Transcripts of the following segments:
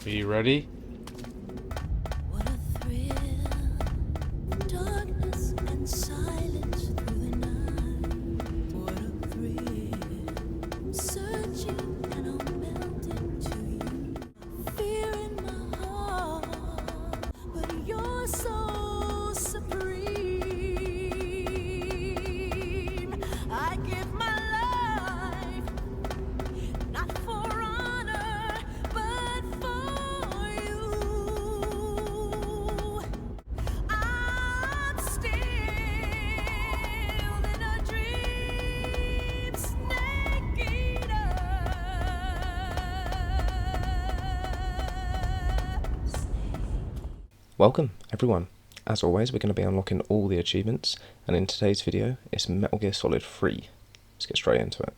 Are you ready? What a thrill, darkness and silence through the night. What a thrill, searching and I'm melting to you. Fear in my heart, but you're so supreme. I give my life, not for honor, but for you. I'm still in a dream, snake eater. Welcome everyone. As always, we're going to be unlocking all the achievements, and in today's video it's Metal Gear Solid 3. Let's get straight into it.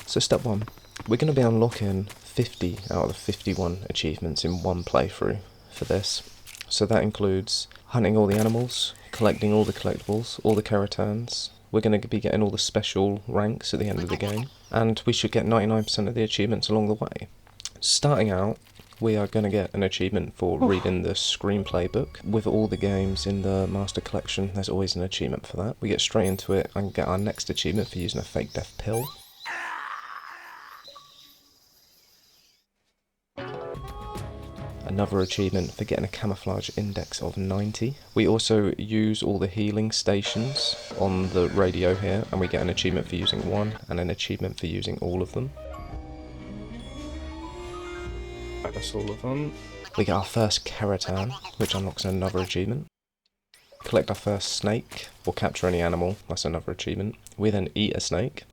So step 1, we're going to be unlocking 50 out of the 51 achievements in one playthrough for this. So that includes hunting all the animals, collecting all the collectibles, all the Keratans. We're going to be getting all the special ranks at the end of the game, and we should get 99% of the achievements along the way. Starting out, we are going to get an achievement for reading the screenplay book. With all the games in the Master Collection, there's always an achievement for that. We get straight into it and get our next achievement for using a fake death pill. Another achievement for getting a camouflage index of 90. We also use all the healing stations on the radio here, and we get an achievement for using one and an achievement for using all of them. That's all of them. We get our first Keratan, which unlocks another achievement. Collect our first snake, or capture any animal, that's another achievement. We then eat a snake.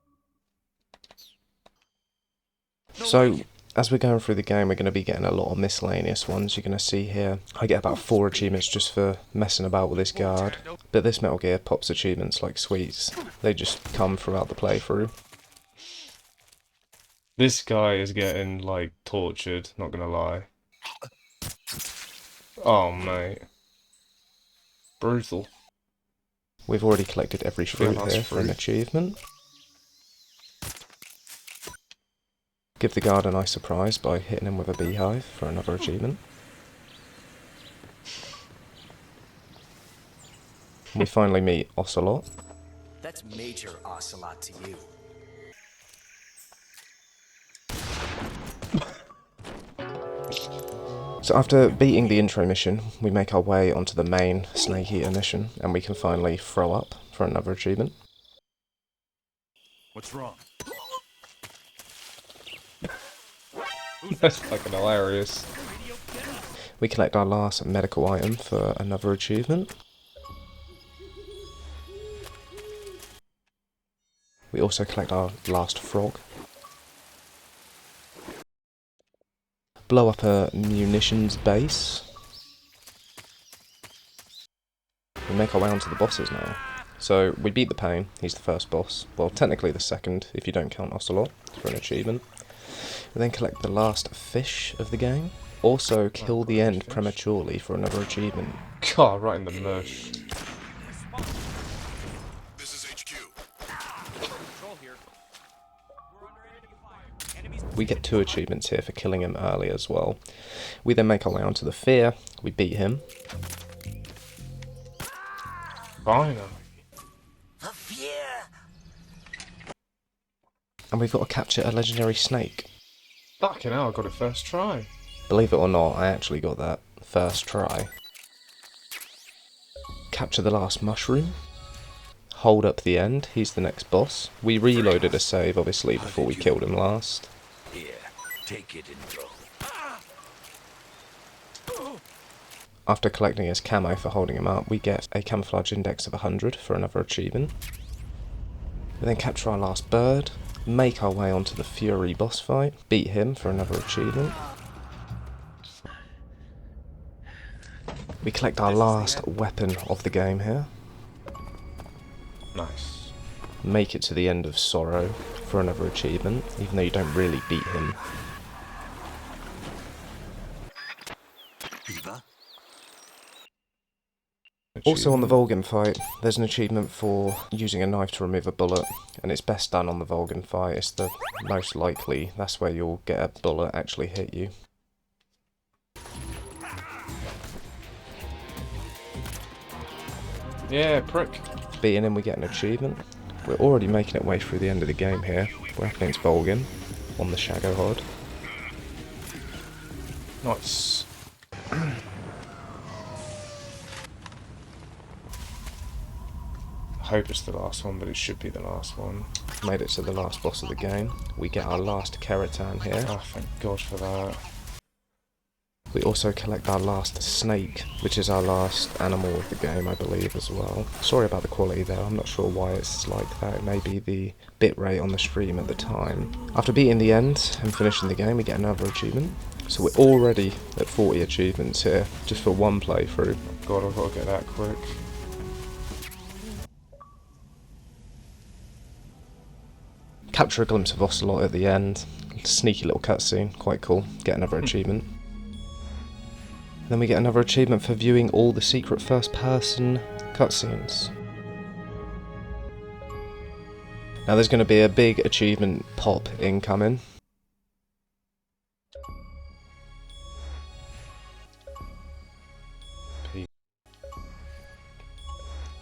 So, as we're going through the game, we're going to be getting a lot of miscellaneous ones. You're going to see here, I get about 4 achievements just for messing about with this guard. But this Metal Gear pops achievements like sweets. They just come throughout the playthrough. This guy is getting, like, tortured, not gonna lie. Oh, mate. Brutal. We've already collected every fruit here for an achievement. Give the guard a nice surprise by hitting him with a beehive for another achievement. We finally meet Ocelot. That's Major Ocelot to you. So after beating the intro mission, we make our way onto the main Snake Eater mission, and we can finally throw up for another achievement. What's wrong? That's fucking hilarious. We collect our last medical item for another achievement. We also collect our last frog. Blow up a munitions base. We make our way onto the bosses now. So we beat the Pain, he's the first boss. Well, technically the second, if you don't count Ocelot for an achievement. We then collect the last fish of the game. Also kill the end prematurely for another achievement. God, right in the mush. This is HQ. We get 2 achievements here for killing him early as well. We then make our way onto the Fear, we beat him. Finally. The fear! And we've got to capture a legendary snake. Fucking hell, I got it first try. Believe it or not, I actually got that first try. Capture the last mushroom. Hold up the end, he's the next boss. We reloaded a save, obviously, before we killed him last. Here, take it and throw. After collecting his camo for holding him up, we get a camouflage index of 100 for another achievement. We then capture our last bird, make our way onto the Fury boss fight, beat him for another achievement. We collect our last weapon of the game here. Nice. Make it to the end of Sorrow for another achievement, even though you don't really beat him. Eva? Also on the achievement. Volgin fight, there's an achievement for using a knife to remove a bullet, and it's best done on the Volgin fight. It's the most likely, that's where you'll get a bullet actually hit you. Yeah, prick. Beating him, we get an achievement. We're already making it way through the end of the game here. We're up against Volgin on the Shagohod. Nice. I hope it's the last one, but it should be the last one. Made it to the last boss of the game. We get our last Keratin here. Oh, thank God for that. We also collect our last snake, which is our last animal of the game, I believe, as well. Sorry about the quality there, I'm not sure why it's like that. It may be the bitrate on the stream at the time. After beating the end and finishing the game, we get another achievement. So we're already at 40 achievements here, just for one playthrough. God, I've got to get that quick. Capture a glimpse of Ocelot at the end. Sneaky little cutscene, quite cool. Get another achievement. Then we get another achievement for viewing all the secret first-person cutscenes. Now there's going to be a big achievement pop incoming.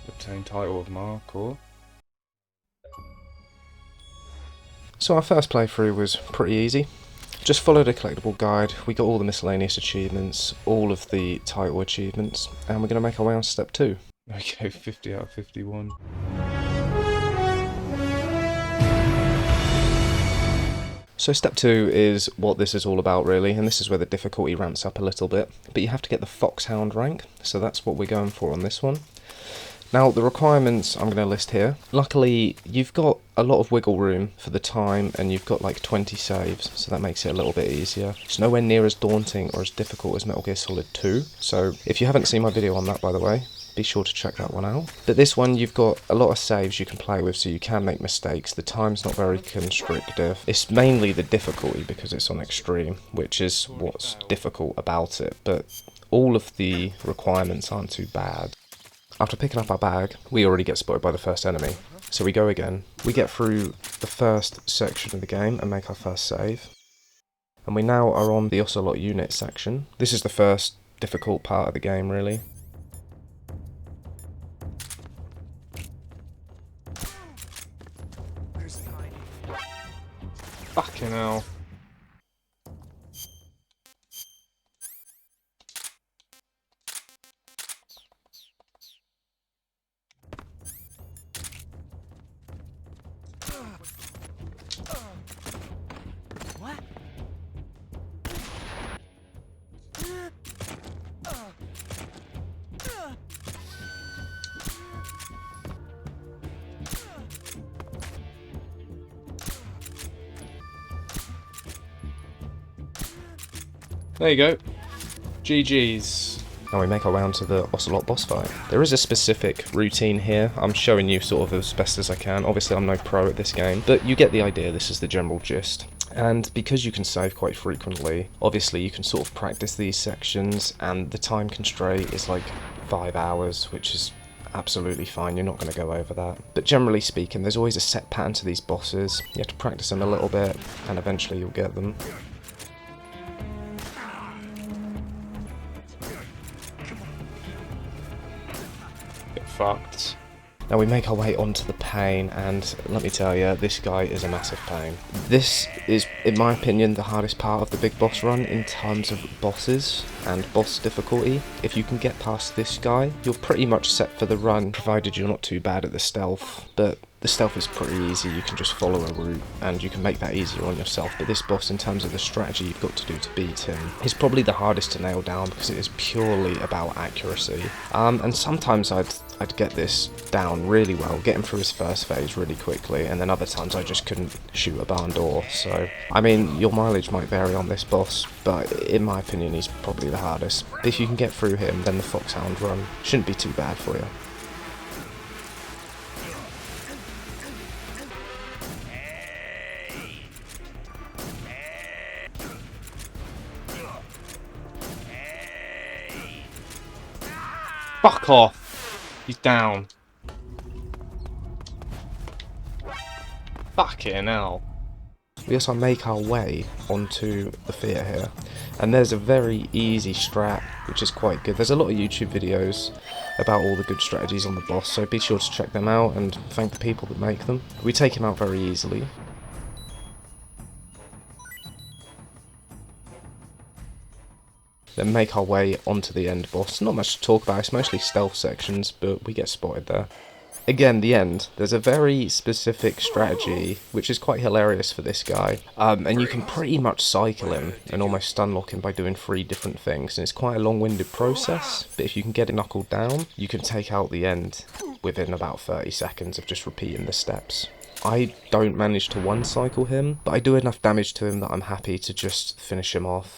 Obtain title of Mark, So our first playthrough was pretty easy. Just followed a collectible guide, we got all the miscellaneous achievements, all of the title achievements, and we're going to make our way on to step 2. Okay, 50 out of 51. So step 2 is what this is all about really, and this is where the difficulty ramps up a little bit. But you have to get the Foxhound rank, so that's what we're going for on this one. Now the requirements I'm going to list here. Luckily you've got a lot of wiggle room for the time, and you've got like 20 saves, so that makes it a little bit easier. It's nowhere near as daunting or as difficult as Metal Gear Solid 2, so if you haven't seen my video on that, by the way, be sure to check that one out. But this one, you've got a lot of saves you can play with, so you can make mistakes. The time's not very constrictive. It's mainly the difficulty because it's on extreme, which is what's difficult about it, but all of the requirements aren't too bad. After picking up our bag, we already get spotted by the first enemy. So we go again. We get through the first section of the game and make our first save. And we now are on the Ocelot unit section. This is the first difficult part of the game, really. Fucking hell. What? There you go. GG's. Now we make our way onto the Ocelot boss fight. There is a specific routine here. I'm showing you sort of as best as I can. Obviously I'm no pro at this game, but you get the idea. This is the general gist. And because you can save quite frequently, obviously you can sort of practice these sections, and the time constraint is like 5 hours, which is absolutely fine. You're not going to go over that. But generally speaking, there's always a set pattern to these bosses. You have to practice them a little bit, and eventually you'll get them. Get fucked. Now we make our way onto the pain, and let me tell you, this guy is a massive pain. This is, in my opinion, the hardest part of the big boss run in terms of bosses and boss difficulty. If you can get past this guy, you're pretty much set for the run, provided you're not too bad at the stealth. But the stealth is pretty easy, you can just follow a route, and you can make that easier on yourself. But this boss, in terms of the strategy you've got to do to beat him, is probably the hardest to nail down, because it is purely about accuracy. And sometimes I'd get this down really well, get him through his first phase really quickly, and then other times I just couldn't shoot a barn door. So, I mean, your mileage might vary on this boss, but in my opinion he's probably the hardest. But if you can get through him, then the Foxhound run shouldn't be too bad for you. Fuck off. He's down. Fucking hell. We also make our way onto the theatre here, and there's a very easy strat which is quite good. There's a lot of YouTube videos about all the good strategies on the boss, so be sure to check them out and thank the people that make them. We take him out very easily. Then make our way onto the end boss. Not much to talk about, it's mostly stealth sections, but we get spotted there. Again, the end. There's a very specific strategy, which is quite hilarious for this guy. And you can pretty much cycle him and almost stun lock him by doing 3 different things. And it's quite a long-winded process, but if you can get it knuckled down, you can take out the end within about 30 seconds of just repeating the steps. I don't manage to one-cycle him, but I do enough damage to him that I'm happy to just finish him off.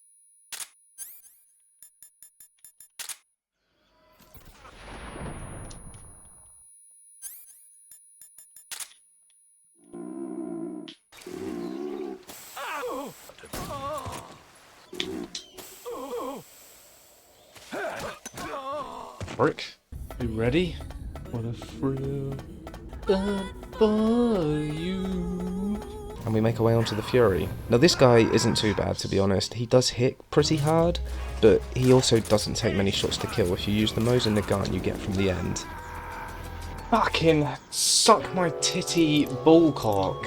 Brick, you ready? What a thrill for you. And we make our way onto the Fury. Now this guy isn't too bad, to be honest. He does hit pretty hard, but he also doesn't take many shots to kill. If you use the Mosin Nagant you get from the end. Fucking suck my titty bullcock.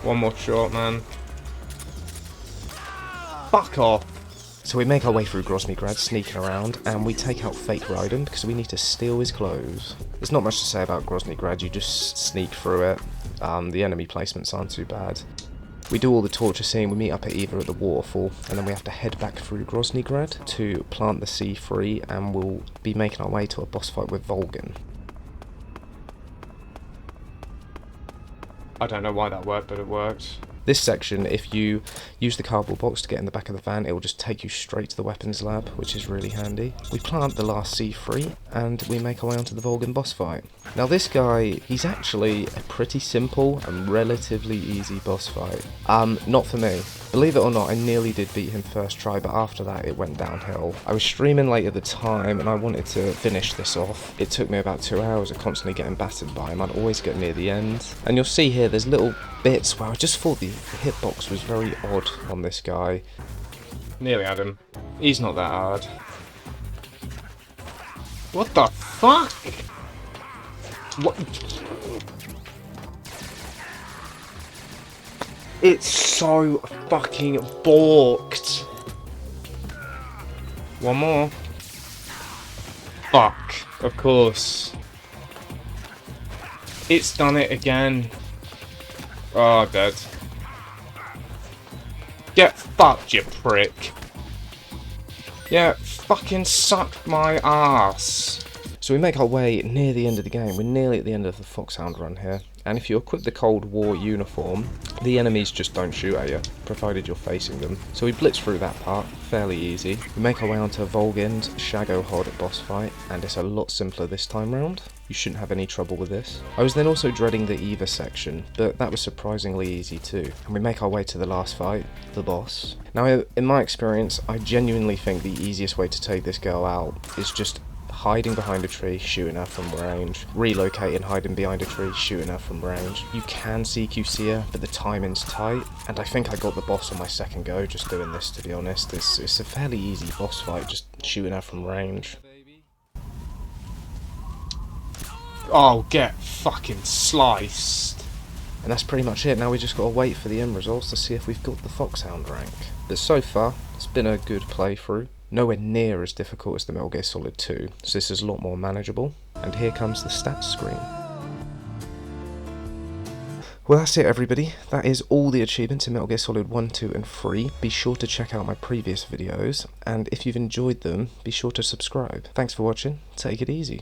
One more shot, man. Fuck off. So we make our way through Groznygrad, sneaking around, and we take out Fake Raiden because we need to steal his clothes. There's not much to say about Groznygrad, you just sneak through it. The enemy placements aren't too bad. We do all the torture scene, we meet up at either at the waterfall, and then we have to head back through Groznygrad to plant the C3, and we'll be making our way to a boss fight with Volgin. I don't know why that worked, but it worked. This section, if you use the cardboard box to get in the back of the van, it will just take you straight to the weapons lab, which is really handy. We plant the last C3, and we make our way onto the Volgin boss fight. Now this guy, he's actually a pretty simple and relatively easy boss fight. Not for me. Believe it or not, I nearly did beat him first try, but after that it went downhill. I was streaming late at the time, and I wanted to finish this off. It took me about 2 hours of constantly getting battered by him. I'd always get near the end. And you'll see here, there's little bits where I just thought the hitbox was very odd on this guy. Nearly had him. He's not that hard. What the fuck? What? It's so fucking borked. One more. Fuck. Of course. It's done it again. Oh, dead. Get fucked, you prick. Yeah, fucking suck my ass. So we make our way near the end of the game. We're nearly at the end of the Foxhound run here. And if you equip the Cold War uniform, the enemies just don't shoot at you, provided you're facing them. So we blitz through that part, fairly easy. We make our way onto Volgin's Shagohod boss fight, and it's a lot simpler this time round. You shouldn't have any trouble with this. I was then also dreading the Eva section, but that was surprisingly easy too. And we make our way to the last fight, the boss. Now, in my experience, I genuinely think the easiest way to take this girl out is just hiding behind a tree, shooting her from range, relocating, hiding behind a tree, shooting her from range. You can CQC her, but the timing's tight, and I think I got the boss on my second go just doing this, to be honest. It's a fairly easy boss fight, just shooting her from range. Oh, get fucking sliced. And that's pretty much it. Now we just gotta wait for the end results to see if we've got the Foxhound rank. But so far, it's been a good playthrough. Nowhere near as difficult as the Metal Gear Solid 2, so this is a lot more manageable. And here comes the stats screen. Well, that's it, everybody. That is all the achievements in Metal Gear Solid 1, 2 and 3. Be sure to check out my previous videos, and if you've enjoyed them, be sure to subscribe. Thanks for watching, take it easy.